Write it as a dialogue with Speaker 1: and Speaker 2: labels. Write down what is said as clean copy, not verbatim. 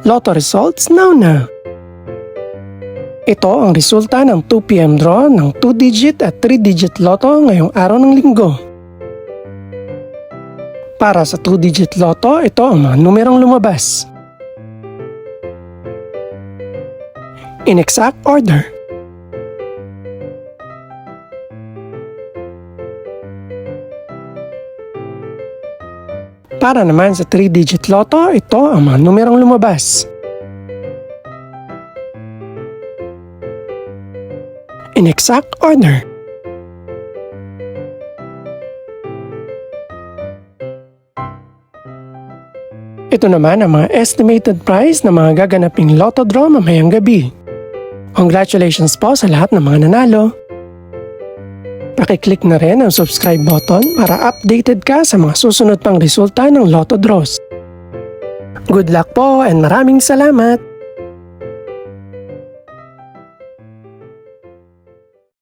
Speaker 1: Lotto results now. Ito ang resulta ng 2 PM draw ng 2-digit at 3-digit lotto ngayong araw ng linggo. Para sa 2-digit lotto, ito ang mga numerong lumabas. In exact order. Para naman sa 3-digit lotto, ito ang mga numerong lumabas. In exact order. Ito naman ang mga estimated price ng mga gaganaping lotto draw mamayang gabi. Congratulations po sa lahat ng mga nanalo. Pakiclick na rin ang subscribe button para updated ka sa mga susunod pang resulta ng lotto draws. Good luck po and maraming salamat!